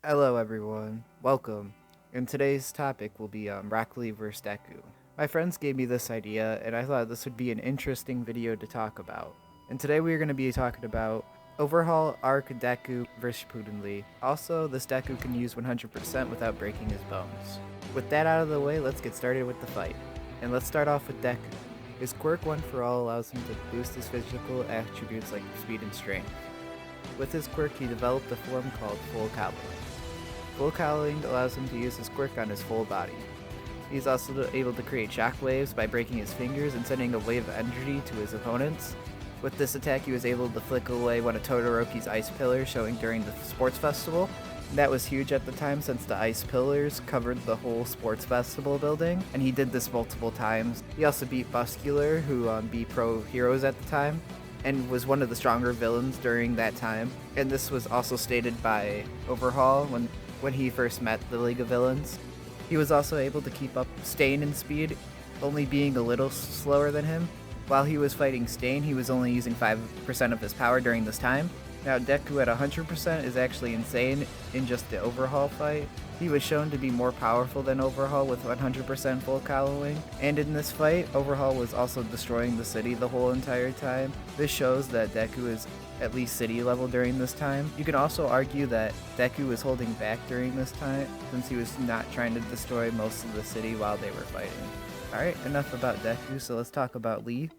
Hello everyone, welcome. And today's topic will be Rock Lee vs Deku. My friends gave me this idea and I thought this would be an interesting video to talk about. And today we are going to be talking about Overhaul Arc Deku vs Shippuden Lee. Also, this Deku can use 100% without breaking his bones. With that out of the way, let's get started with the fight. And let's start off with Deku. His quirk 1 for all allows him to boost his physical attributes like speed and strength. With his quirk, he developed a form called Full Cowling. Full Cowling allows him to use his quirk on his full body. He's also able to create shockwaves by breaking his fingers and sending a wave of energy to his opponents. With this attack, he was able to flick away one of Todoroki's ice pillars showing during the sports festival. That was huge at the time since the ice pillars covered the whole sports festival building, and he did this multiple times. He also beat Muscular, who beat pro heroes at the time, and was one of the stronger villains during that time. And this was also stated by Overhaul when he first met the League of Villains. He was also able to keep up Stain in speed, only being a little slower than him. While he was fighting Stain, he was only using 5% of his power during this time. Now Deku at 100% is actually insane in just the Overhaul fight. He was shown to be more powerful than Overhaul with 100% full cowling, and in this fight, Overhaul was also destroying the city the whole entire time. This shows that Deku is at least city level during this time. You can also argue that Deku was holding back during this time since he was not trying to destroy most of the city while they were fighting. Alright, enough about Deku, so let's talk about Lee.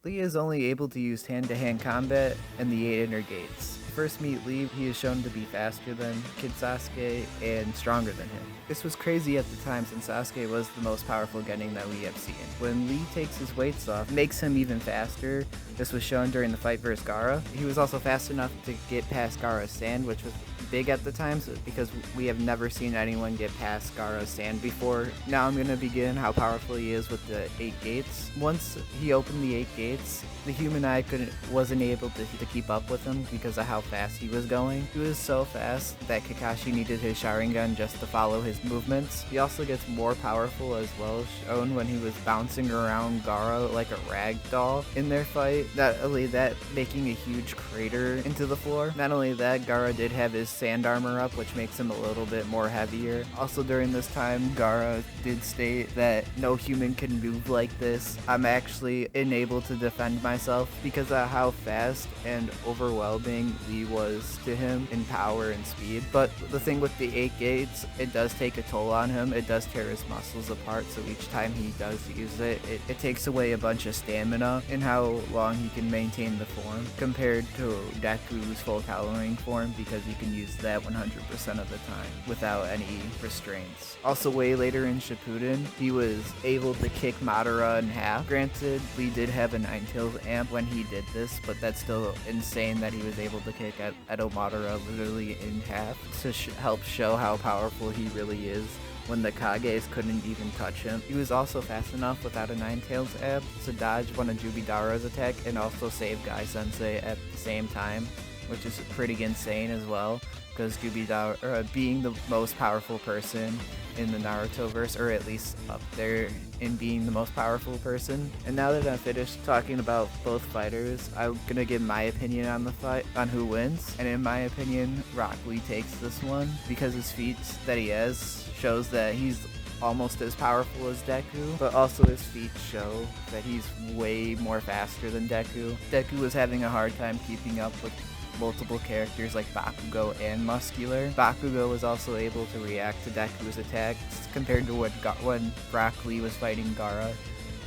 Lee is only able to use hand-to-hand combat and the 8 inner gates. First meet Lee, he is shown to be faster than Kid Sasuke and stronger than him. This was crazy at the time since Sasuke was the most powerful genin that we have seen. When Lee takes his weights off, it makes him even faster. This was shown during the fight versus Gaara. He was also fast enough to get past Gaara's sand, which was big at the time because we have never seen anyone get past Gaara's sand before. Now I'm going to begin how powerful he is with the 8 gates. Once he opened the 8 gates, the human eye wasn't able to keep up with him because of how fast he was going. He was so fast that Kakashi needed his Sharingan just to follow his movements. He also gets more powerful as well, shown when he was bouncing around Gaara like a rag doll in their fight. Not only that, making a huge crater into the floor. Not only that, Gaara did have his sand armor up, which makes him a little bit more heavier. Also during this time, Gaara did state that no human can move like this. I'm actually unable to defend myself because of how fast and overwhelming Lee was to him in power and speed. But the thing with the 8 gates, it does take a toll on him. It does tear his muscles apart, so each time he does use it, it takes away a bunch of stamina and how long he can maintain the form compared to Deku's full cowling form, because you can use that 100% of the time without any restraints. Also way later in Shippuden, he was able to kick Madara in half. Granted, Lee did have a Nine Tails amp when he did this, but that's still insane that he was able to kick Edo Madara literally in half to help show how powerful he really is when the Kages couldn't even touch him. He was also fast enough without a Nine Tails amp to dodge one of Jubidara's attack and also save Guy Sensei at the same time, which is pretty insane as well, because Jubidara being the most powerful person in the Naruto verse, or at least up there in being the most powerful person. And now that I'm finished talking about both fighters, I'm gonna give my opinion on the fight, on who wins. And in my opinion, Rock Lee takes this one because his feats that he has shows that he's almost as powerful as Deku, but also his feats show that he's way more faster than Deku. Deku was having a hard time keeping up with multiple characters like Bakugo and Muscular. Bakugo was also able to react to Deku's attacks compared to when Rock Lee was fighting Gaara.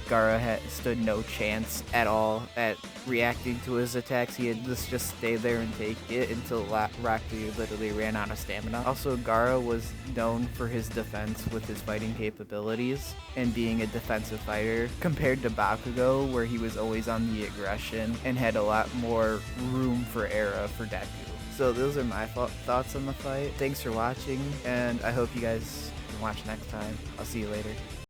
Gaara stood no chance at all at reacting to his attacks. He had to just stay there and take it until Rock Lee literally ran out of stamina. Also, Gaara was known for his defense with his fighting capabilities and being a defensive fighter compared to Bakugo, where he was always on the aggression and had a lot more room for error for Deku. So those are my thoughts on the fight. Thanks for watching, and I hope you guys can watch next time. I'll see you later.